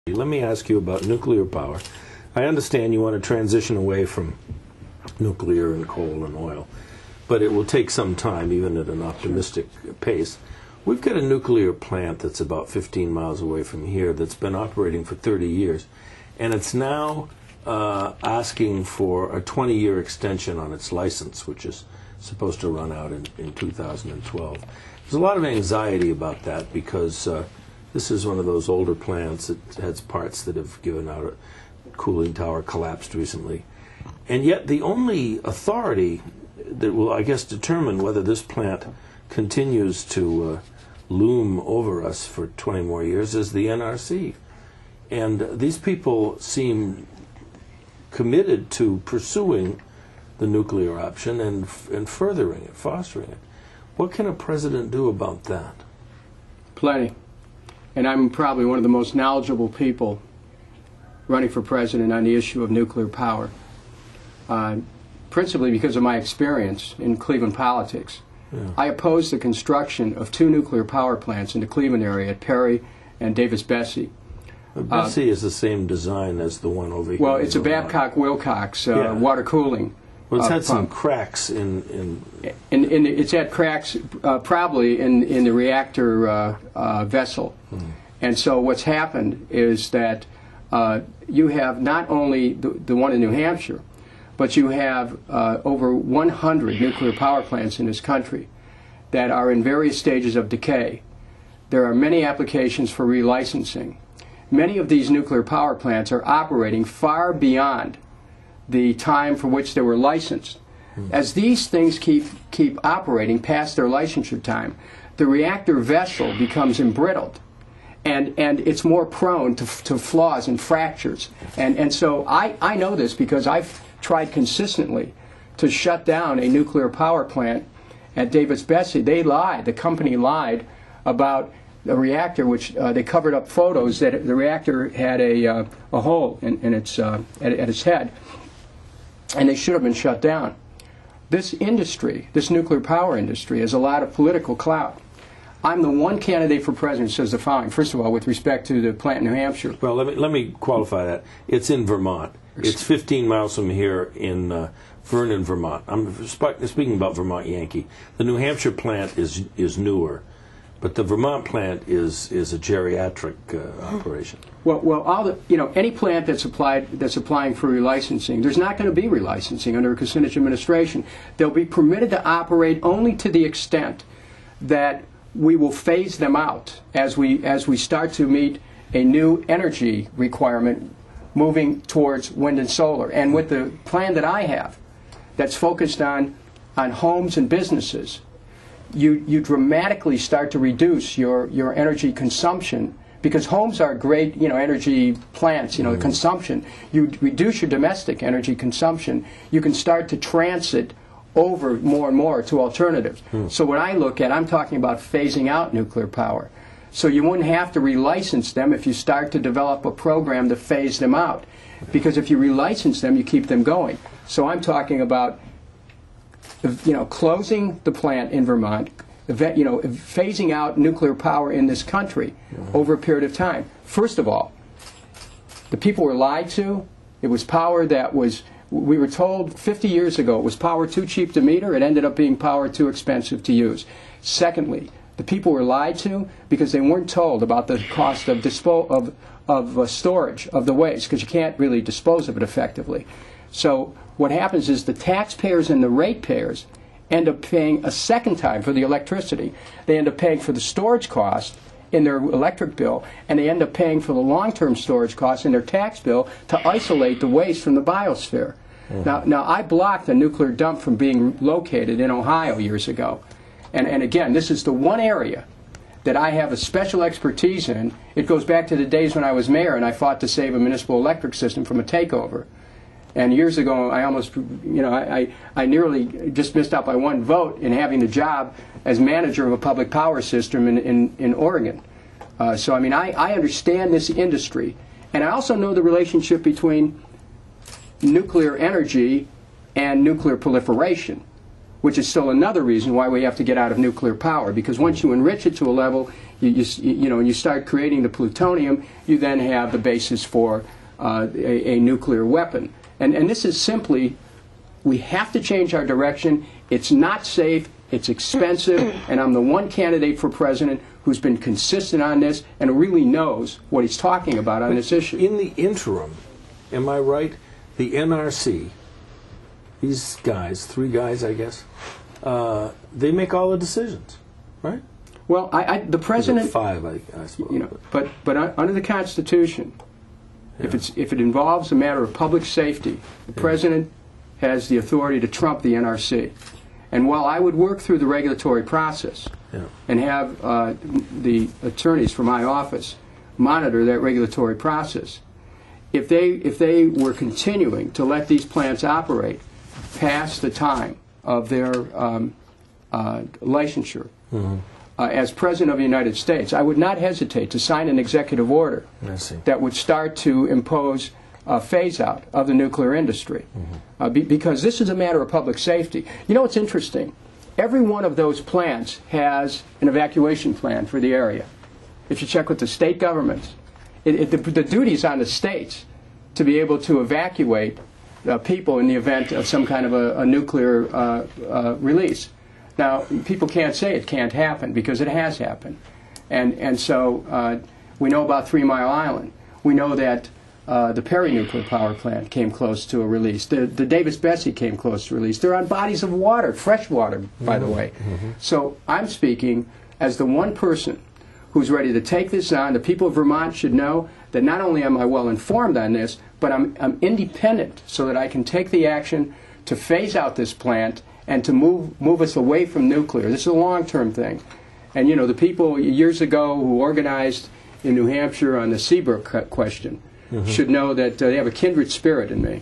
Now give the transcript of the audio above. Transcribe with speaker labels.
Speaker 1: Let me ask you about nuclear power. I understand you want to transition away from nuclear and coal and oil, but it will take some time, even at an optimistic pace. We've got a nuclear plant that's about 15 miles away from here that's been operating for 30 years, and it's now asking for a 20-year extension on its license, which is supposed to run out in 2012. There's a lot of anxiety about that because this is one of those older plants that has parts that have given out. A cooling tower collapsed recently. And yet the only authority that will, I guess, determine whether this plant continues to loom over us for 20 more years is the NRC. And these people seem committed to pursuing the nuclear option and furthering it, fostering it. What can a president do about that?
Speaker 2: Plenty. And I'm probably one of the most knowledgeable people running for president on the issue of nuclear power, principally because of my experience in Cleveland politics. Yeah. I opposed the construction of 2 nuclear power plants in the Cleveland area at Perry and Davis-Besse.
Speaker 1: Besse is the same design as the one over here.
Speaker 2: Well, it's a Babcock-Wilcox water cooling.
Speaker 1: Well, it's had some cracks in
Speaker 2: it's had cracks probably in the reactor vessel. And so what's happened is that you have not only the one in New Hampshire, but you have over 100 nuclear power plants in this country that are in various stages of decay. There are many applications for relicensing. Many of these nuclear power plants are operating far beyond the time for which they were licensed. As these things keep operating past their licensure time, the reactor vessel becomes embrittled, and it's more prone to flaws and fractures. And so I know this because I've tried consistently to shut down a nuclear power plant at Davis-Besse. They lied. The company lied about the reactor, which they covered up photos that the reactor had a hole in its at its head, and they should have been shut down. This industry, this nuclear power industry, has a lot of political clout. I'm the one candidate for president who says the following. First of all, with respect to the plant in New Hampshire.
Speaker 1: Well, let me qualify that. It's in Vermont. It's 15 miles from here in Vernon, Vermont. I'm speaking about Vermont Yankee. The New Hampshire plant is newer, but the Vermont plant is a geriatric operation.
Speaker 2: Well, all any plant that's applying for relicensing, there's not going to be relicensing under a Kucinich administration. They'll be permitted to operate only to the extent that we will phase them out as we start to meet a new energy requirement moving towards wind and solar. And with the plan that I have that's focused on homes and businesses, you dramatically start to reduce your energy consumption, because homes are great energy plants, consumption. You reduce your domestic energy consumption, you can start to transit over more and more to alternatives. So when I look at, I'm talking about phasing out nuclear power. So you wouldn't have to relicense them if you start to develop a program to phase them out. Because if you relicense them, you keep them going. So I'm talking about closing the plant in Vermont, phasing out nuclear power in this country over a period of time. First of all, the people were lied to. It was power that was, we were told 50 years ago, it was power too cheap to meter. It ended up being power too expensive to use. Secondly, the people were lied to because they weren't told about the cost of storage of the waste, because you can't really dispose of it effectively. So what happens is the taxpayers and the ratepayers end up paying a second time for the electricity. They end up paying for the storage cost in their electric bill, and they end up paying for the long-term storage costs in their tax bill to isolate the waste from the biosphere. Now I blocked a nuclear dump from being located in Ohio years ago. And again, this is the one area that I have a special expertise in. It goes back to the days when I was mayor and I fought to save a municipal electric system from a takeover. And years ago, I almost, I nearly just missed out by 1 vote in having the job as manager of a public power system in Oregon. So, I mean, I understand this industry. And I also know the relationship between nuclear energy and nuclear proliferation, which is still another reason why we have to get out of nuclear power, because once you enrich it to a level, you start creating the plutonium, you then have the basis for a nuclear weapon. And this is simply, we have to change our direction. It's not safe, it's expensive, and I'm the one candidate for president who's been consistent on this and really knows what he's talking about on this issue.
Speaker 1: In the interim, am I right, the NRC, these guys, 3 guys I guess, they make all the decisions, right?
Speaker 2: Well, the president...
Speaker 1: 5, I suppose.
Speaker 2: But under the Constitution, if it involves a matter of public safety, the president has the authority to trump the NRC. And while I would work through the regulatory process and have the attorneys for my office monitor that regulatory process, if they were continuing to let these plants operate past the time of their licensure, as President of the United States, I would not hesitate to sign an executive order that would start to impose a phase-out of the nuclear industry. Because this is a matter of public safety. You know what's interesting? Every one of those plants has an evacuation plan for the area. If you check with the state governments, the duty is on the states to be able to evacuate people in the event of some kind of a nuclear release. Now, people can't say it can't happen, because it has happened. And so we know about 3 Mile Island. We know that the Perry nuclear power plant came close to a release. The Davis-Besse came close to release. They're on bodies of water, fresh water, by the way. So I'm speaking as the one person who's ready to take this on. The people of Vermont should know that not only am I well informed on this, but I'm independent so that I can take the action to phase out this plant and to move us away from nuclear. This is a long-term thing. And the people years ago who organized in New Hampshire on the Seabrook question should know that they have a kindred spirit in me.